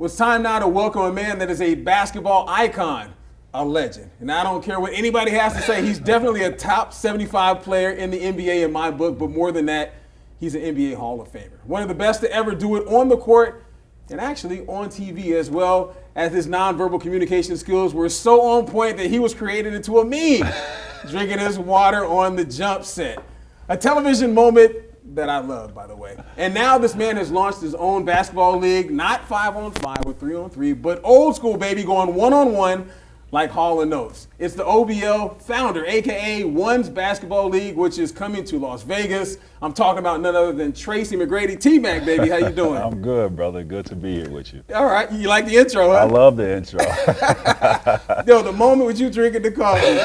Well, it's time now to welcome a man that is a basketball icon, a legend. And I don't care what anybody has to say, he's definitely a top 75 player in the NBA in my book, but more than that, he's an NBA Hall of Famer. One of the best to ever do it on the court and actually on TV as well, as his nonverbal communication skills were so on point that he was created into a meme, drinking his water on the jump set. A television moment that I love, by the way. And now this man has launched his own basketball league, not 5-on-5 or 3-on-3, but old school, baby, going 1-on-1 like Hall & Oates. It's the OBL founder, a.k.a. One's Basketball League, which is coming to Las Vegas. I'm talking about none other than Tracy McGrady. T-Mac, baby, how you doing? I'm good, brother. Good to be here with you. All right. You like the intro, huh? I love the intro. Yo, the moment with you drinking the coffee.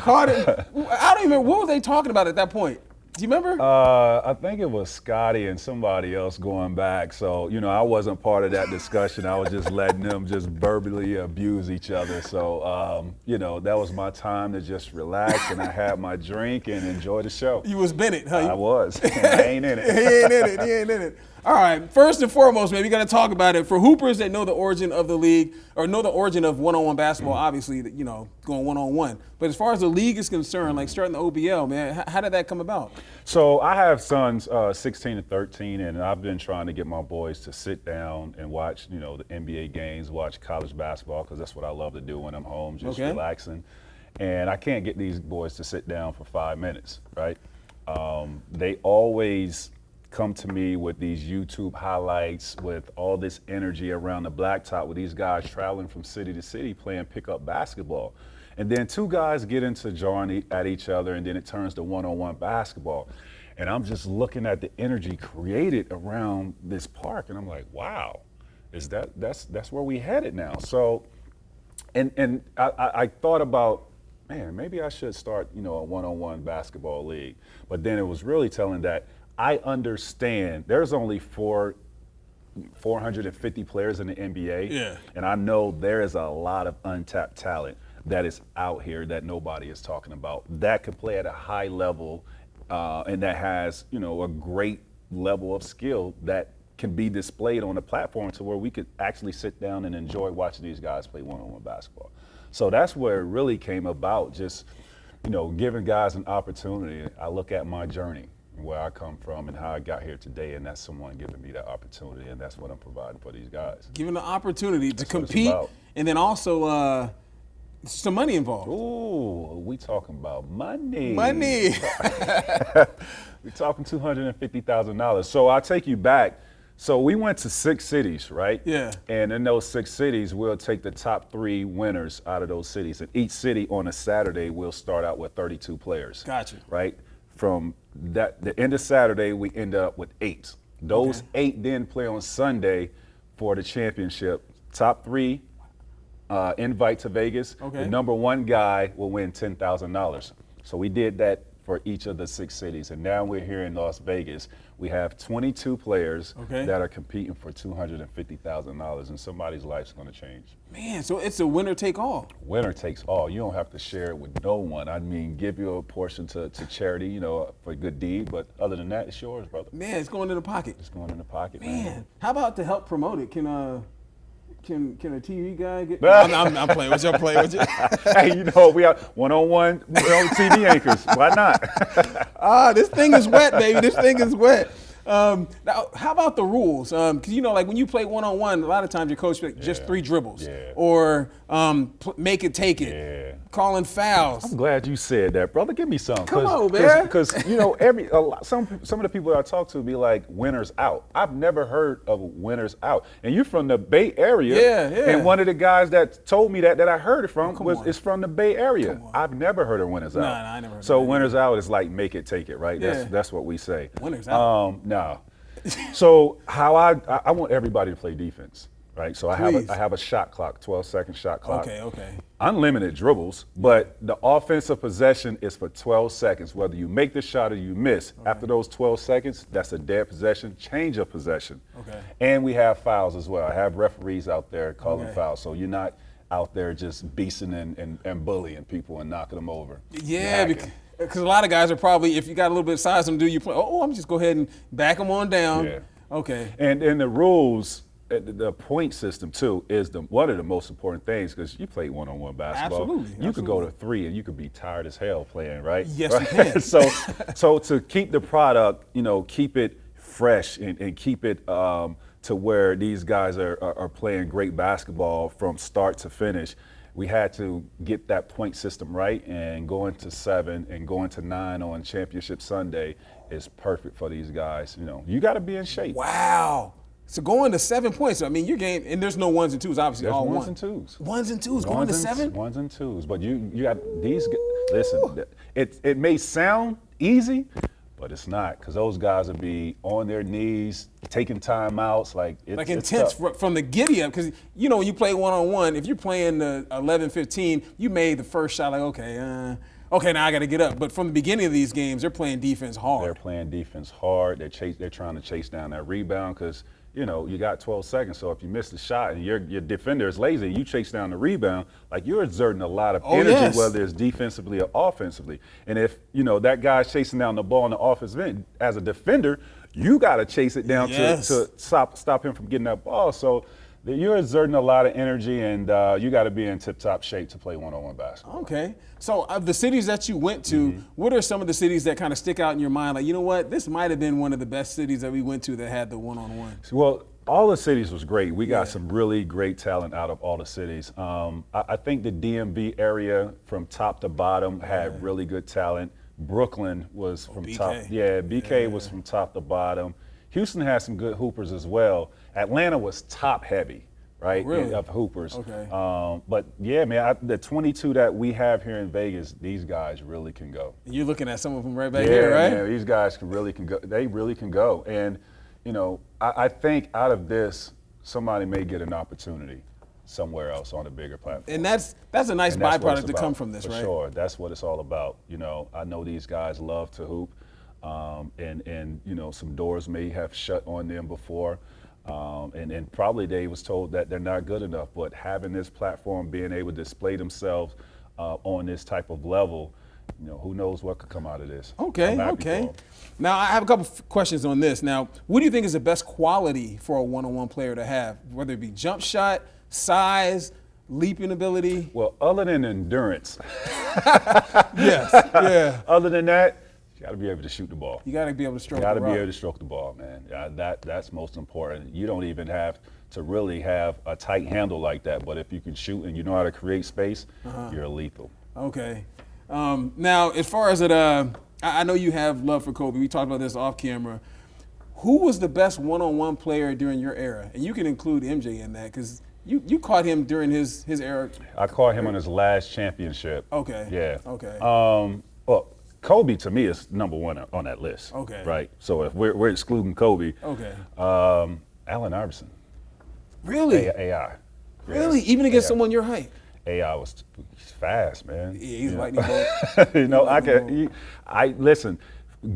Carter, I don't even remember. What were they talking about at that point? Do you remember? I think it was Scotty and somebody else going back. So, I wasn't part of that discussion. I was just letting them just verbally abuse each other. So, that was my time to just relax, and I had my drink and enjoy the show. You was Bennett, huh? I was. I ain't in it. He ain't in it. All right, first and foremost, man, we got to talk about it. For hoopers that know the origin of the league, or know the origin of one-on-one basketball, obviously, going one-on-one. But as far as the league is concerned, like starting the OBL, man, how did that come about? So I have sons, 16 and 13, and I've been trying to get my boys to sit down and watch, the NBA games, watch college basketball, because that's what I love to do when I'm home, just relaxing. And I can't get these boys to sit down for 5 minutes, right? They always come to me with these YouTube highlights with all this energy around the blacktop with these guys traveling from city to city playing pickup basketball. And then two guys get into jarring at each other, and then it turns to one-on-one basketball. And I'm just looking at the energy created around this park, and I'm like, wow, that's where we headed now. So, and I thought about, man, maybe I should start, a one-on-one basketball league. But then it was really telling that I understand there's only 450 players in the NBA, and I know there is a lot of untapped talent that is out here that nobody is talking about, that can play at a high level and that has, a great level of skill that can be displayed on the platform to where we could actually sit down and enjoy watching these guys play one-on-one basketball. So that's where it really came about, just, giving guys an opportunity. I look at my journey, where I come from and how I got here today, and that's someone giving me that opportunity, and that's what I'm providing for these guys. Given the opportunity to compete, and then also some money involved. Ooh, we talking about money. Money. We talking $250,000. So I'll take you back. So we went to 6 cities, right? Yeah. And in those 6 cities, we'll take the top 3 winners out of those cities. And each city on a Saturday, we'll start out with 32 players. Gotcha. Right? From the end of Saturday, we end up with 8. Those 8 then play on Sunday for the championship. Top 3 invite to Vegas. The number 1 guy will win $10,000. So we did that for each of the 6 cities. And now we're here in Las Vegas. We have 22 players that are competing for $250,000, and somebody's life's going to change. Man, so it's a winner take all. Winner takes all. You don't have to share it with no one. I mean, give you a portion to charity, for a good deed. But other than that, it's yours, brother. Man, it's going in the pocket. It's going in the pocket, man. How about to help promote it? Can a TV guy get? I'm playing. What's your play? Hey, we are one-on-one. We're on TV anchors. Why not? This thing is wet, baby. This thing is wet. Now, how about the rules? Because like when you play one-on-one, a lot of times your coach just 3 dribbles, or make it, take it, calling fouls. I'm glad you said that, brother. Give me some. Come on, man. Because some of the people that I talk to be like winners out. I've never heard of winners out. And you're from the Bay Area. Yeah. And one of the guys that told me that I heard it from is from the Bay Area. I've never heard of winners out. No, I never heard so of that. winners out is like make it, take it, right? That's what we say. Winners out. No. So how I want everybody to play defense, right? So I have a shot clock, 12-second shot clock. Okay. Unlimited dribbles, but the offensive possession is for 12 seconds. Whether you make the shot or you miss, after those 12 seconds, that's a dead possession, change of possession. And we have fouls as well. I have referees out there calling fouls, so you're not out there just beasting and bullying people and knocking them over. Yeah, because a lot of guys are probably, if you got a little bit of size, I'm just go ahead and back them on down. Okay. And the rules, the point system too, is one of the most important things because you play one-on-one basketball. Absolutely. You could go to 3 and you could be tired as hell playing, right? Yes, right? you can. So to keep the product, keep it fresh and keep it to where these guys are playing great basketball from start to finish. We had to get that point system right, and going to 7 and going to 9 on Championship Sunday is perfect for these guys. You got to be in shape. Wow. So going to 7 points, I mean, your game, and there's no ones and twos, obviously. There's all ones and twos. Ones and twos, going to 7? Ones and twos. But you got these, listen, it may sound easy, but it's not, because those guys will be on their knees, taking timeouts, it's intense from the giddy up, because when you play one-on-one, if you're playing the 11-15, you made the first shot okay, now I got to get up. But from the beginning of these games, they're playing defense hard. They're playing defense hard. They're trying to chase down that rebound because you got 12 seconds. So if you miss the shot and your defender is lazy, you chase down the rebound, you're exerting a lot of energy, whether it's defensively or offensively. And if that guy's chasing down the ball on the offensive end, as a defender, you got to chase it down to stop him from getting that ball. So you're exerting a lot of energy, and you got to be in tip-top shape to play one-on-one basketball. Okay. So of the cities that you went to, what are some of the cities that kind of stick out in your mind? You know what? This might have been one of the best cities that we went to that had the one-on-one. Well, all the cities was great. We got some really great talent out of all the cities. I think the DMV area from top to bottom had really good talent. Brooklyn was from BK. top. Yeah, BK was from top to bottom. Houston had some good hoopers as well. Atlanta was top heavy, right, of hoopers. Okay. But yeah, man, the 22 that we have here in Vegas, these guys really can go. And you're looking at some of them right back here, right? Yeah, these guys really can go. They really can go. And I think out of this, somebody may get an opportunity somewhere else on a bigger platform. And that's a nice byproduct to come from this, right? For sure, that's what it's all about. I know these guys love to hoop. And some doors may have shut on them before, and probably they was told that they're not good enough. But having this platform, being able to display themselves on this type of level, who knows what could come out of this. Okay. Now I have a couple questions on this. Now, what do you think is the best quality for a one-on-one player to have, whether it be jump shot, size, leaping ability? Well, other than endurance. Yes. Yeah. Other than that, you got to be able to shoot the ball. You got to be able to stroke the ball. You got to be able to stroke the ball, man. That's most important. You don't even have to really have a tight handle like that, but if you can shoot and you know how to create space, you're lethal. Okay. Now, as far as I know you have love for Kobe. We talked about this off camera. Who was the best one-on-one player during your era? And you can include MJ in that because you caught him during his era. I caught him on his last championship. Okay. Yeah. Okay. Well, Kobe to me is number one on that list. Okay. Right. So if we're excluding Kobe. Okay. Allen Iverson. Really? AI. Really? Even against someone your height? AI was fast, man. Yeah, he's lightning bolt. Listen,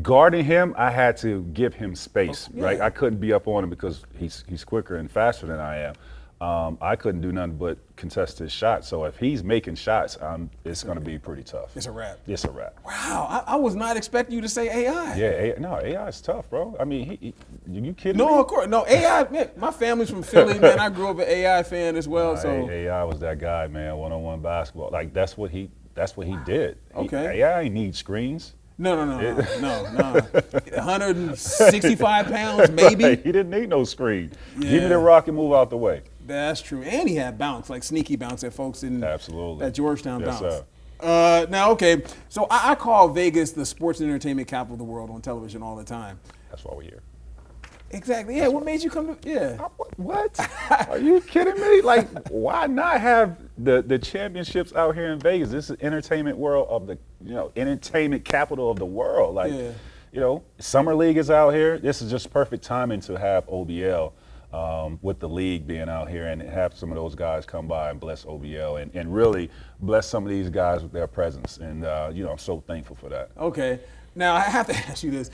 guarding him, I had to give him space, right? I couldn't be up on him because he's quicker and faster than I am. I couldn't do nothing but contest his shot. So if he's making shots, it's going to be pretty tough. It's a wrap. It's a wrap. Wow, I was not expecting you to say AI. Yeah, AI is tough, bro. I mean, you kidding me? No, of course. No, AI, man, my family's from Philly, man. I grew up an AI fan as well. So AI was that guy, man, one-on-one basketball. That's what he did. Okay. AI ain't need screens. No. 165 pounds, maybe. He didn't need no screen. Yeah. Give me the rock and move out the way. That's true. And he had bounce, like sneaky bounce that folks in Absolutely. That Georgetown yes, bounce. Sir. Now, okay, so I call Vegas the sports and entertainment capital of the world on television all the time. That's why we're here. Exactly. Yeah. What made you come to? Yeah. What? Are you kidding me? Why not have the championships out here in Vegas? This is entertainment world of the entertainment capital of the world. Summer League is out here. This is just perfect timing to have OBL with the league being out here and have some of those guys come by and bless OBL and really bless some of these guys with their presence. And I'm so thankful for that. Okay. Now I have to ask you this.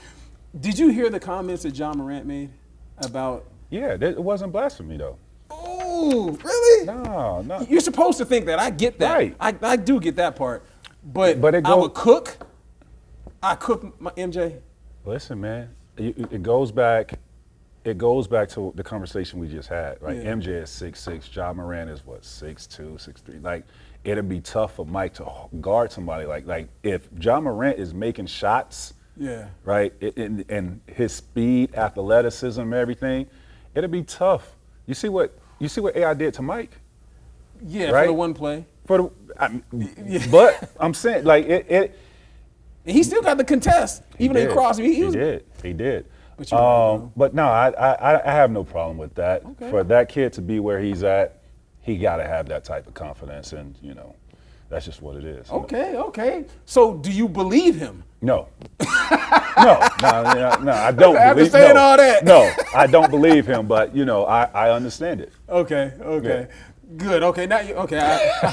Did you hear the comments that John Morant made about? Yeah, it wasn't blasphemy though. Oh, really? No. You're supposed to think that. I get that. Right. I do get that part. But I would cook my MJ. Listen, man, it goes back it goes back to the conversation we just had, right? Yeah. MJ is 6'6", Ja Morant is what, 6'2", 6'3". Like, it'd be tough for Mike to guard somebody like if Ja Morant is making shots, Yeah. right, and his speed, athleticism, and everything, it'd be tough. You see what AI did to Mike? Yeah, right? for the one play. But I'm saying, like, And he still got the contest, even though he crossed him. He did. But you're right, but no, I have no problem with that. Okay. For that kid to be where he's at, he got to have that type of confidence, and that's just what it is. Okay. So, do you believe him? No. no, I don't After believe. saying all that. No, I don't believe him. But I understand it. Okay. Yeah. Good. Okay. Now,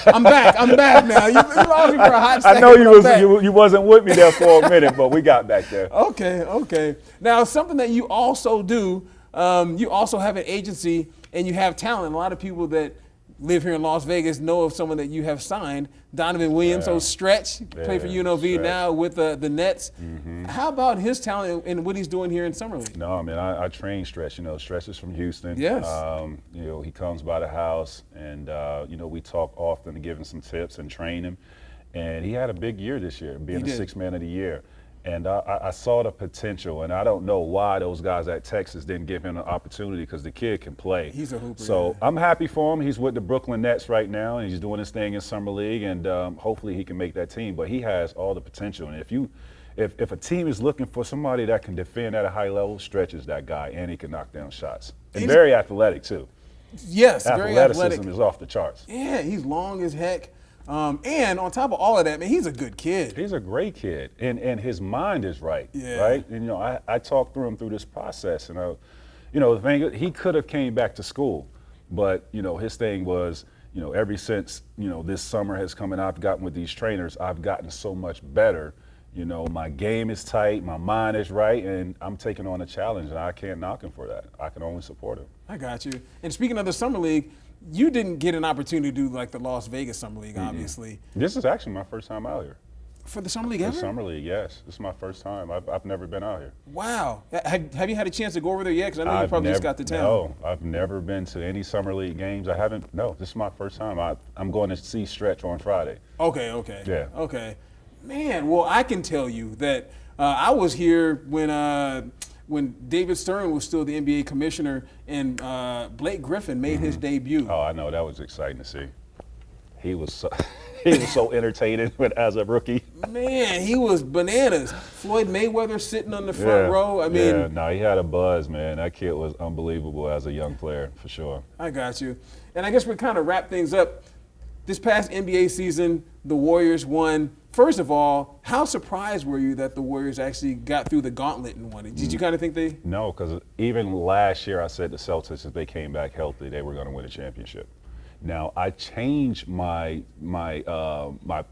I'm back. I'm back now. You lost me for a hot second. I know you wasn't with me there for a minute, but we got back there. Okay. Now, something that you also do, you also have an agency and you have talent. A lot of people that live here in Las Vegas know of someone that you have signed, Donovan Williams. So Stretch, play for UNLV Stretch. Now with the Nets. Mm-hmm. How about his talent and what he's doing here in Summer League? No, man, I train Stretch. Stretch is from Houston. Yes. He comes by the house, and we talk often to give him some tips and train him. And he had a big year this year, being the sixth man of the year. And I saw the potential, and I don't know why those guys at Texas didn't give him an opportunity, because the kid can play. He's a hooper. So I'm happy for him. He's with the Brooklyn Nets right now, and he's doing his thing in Summer League, and hopefully he can make that team. But he has all the potential. And if a team is looking for somebody that can defend at a high level, Stretch is that guy, and he can knock down shots. And he's very athletic, too. Yes, very athletic. Athleticism is off the charts. Yeah, he's long as heck. And on top of all of that, man, he's a good kid. He's a great kid, and his mind is right. Yeah. Right. And I talked through him through this process, and the thing, he could have came back to school, but his thing was, ever since this summer has come and I've gotten with these trainers, I've gotten so much better. My game is tight, my mind is right, and I'm taking on a challenge, and I can't knock him for that. I can only support him. I got you. And speaking of the Summer League, you didn't get an opportunity to do like the Las Vegas Summer League, obviously. This is actually my first time out here. For the Summer League ever? The Summer League, yes. This is my first time. I've never been out here. Wow. Have you had a chance to go over there yet? Because I know you probably just got to town. No, I've never been to any Summer League games. I haven't. No, this is my first time. I'm going to see Stretch on Friday. Okay. Yeah. Okay. Man, well, I can tell you that I was here when David Stern was still the NBA commissioner, and Blake Griffin made his debut. Oh, I know. That was exciting to see. He was so entertaining as a rookie. Man, he was bananas. Floyd Mayweather sitting on the front row. I mean, he had a buzz, man. That kid was unbelievable as a young player, for sure. I got you. And I guess we kind of wrap things up. This past NBA season, the Warriors won. First of all, how surprised were you that the Warriors actually got through the gauntlet and won it? Did you kind of think they? No, because even last year I said the Celtics, if they came back healthy, they were going to win a championship. Now, I changed my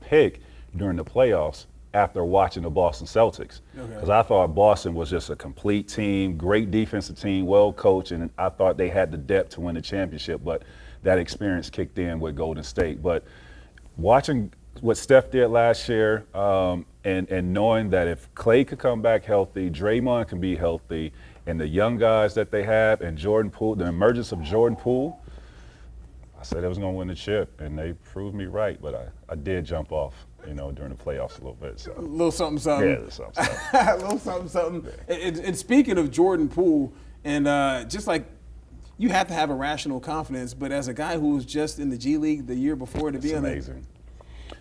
pick during the playoffs after watching the Boston Celtics, because I thought Boston was just a complete team, great defensive team, well coached, and I thought they had the depth to win the championship, but that experience kicked in with Golden State. But watching what Steph did last year, and knowing that if Clay could come back healthy, Draymond can be healthy, and the young guys that they have, and Jordan Poole, the emergence of Jordan Poole, I said they was going to win the chip, and they proved me right. But I did jump off, during the playoffs a little bit. So. A little something. Yeah, a little something. A little something. And speaking of Jordan Poole, and just like you have to have a rational confidence, but as a guy who was just in the G League the year before to be on amazing.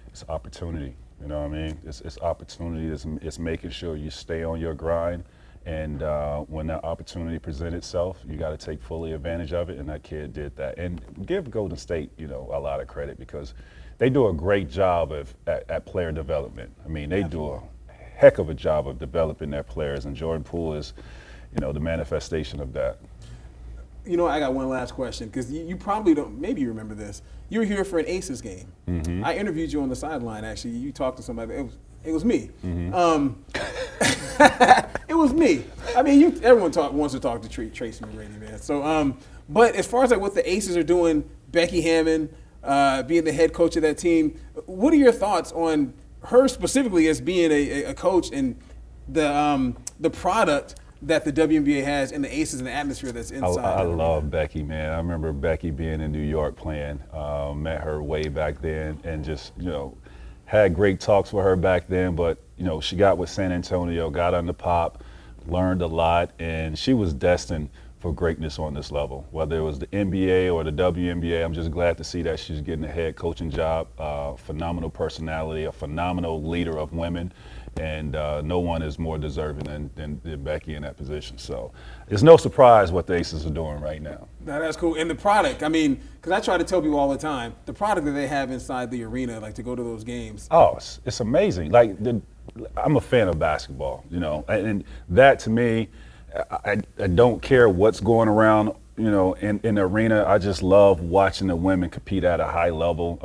It's opportunity. You know what I mean? It's opportunity. It's making sure you stay on your grind. And when that opportunity presents itself, you got to take fully advantage of it. And that kid did that. And give Golden State, a lot of credit, because they do a great job at player development. I mean, they do a heck of a job of developing their players. And Jordan Poole is, the manifestation of that. I got one last question, because you probably don't, maybe you remember this. You were here for an Aces game. Mm-hmm. I interviewed you on the sideline, actually. You talked to somebody. It was me. Mm-hmm. It was me. I mean, everyone wants to talk to Tracy McGrady, man. So, but as far as like what the Aces are doing, Becky Hammond being the head coach of that team, what are your thoughts on her specifically as being a coach and the product that the WNBA has and the aces and the atmosphere that's inside. I love Becky, man. I remember Becky being in New York playing. Met her way back then, and just had great talks with her back then. But she got with San Antonio, got under Pop, learned a lot, and she was destined for greatness on this level. Whether it was the NBA or the WNBA, I'm just glad to see that she's getting a head coaching job. Phenomenal personality, a phenomenal leader of women, and no one is more deserving than Becky in that position. So it's no surprise what the Aces are doing right now. That's cool. And the product, I mean, because I try to tell people all the time, the product that they have inside the arena, like to go to those games. Oh, it's amazing. Like, I'm a fan of basketball, and that to me, I don't care what's going around, in the arena. I just love watching the women compete at a high level.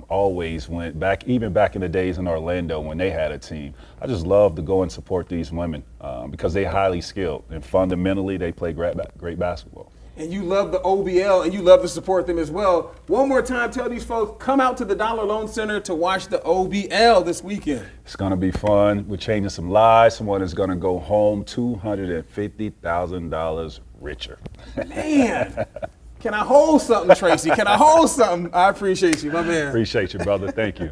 Always went back, even back in the days in Orlando when they had a team. I just love to go and support these women because they're highly skilled and fundamentally they play great basketball. And you love the OBL and you love to support them as well. One more time, tell these folks, come out to the Dollar Loan Center to watch the OBL this weekend. It's going to be fun. We're changing some lives. Someone is going to go home $250,000 richer. Man, can I hold something, Tracy? Can I hold something? I appreciate you, my man. Appreciate you, brother. Thank you.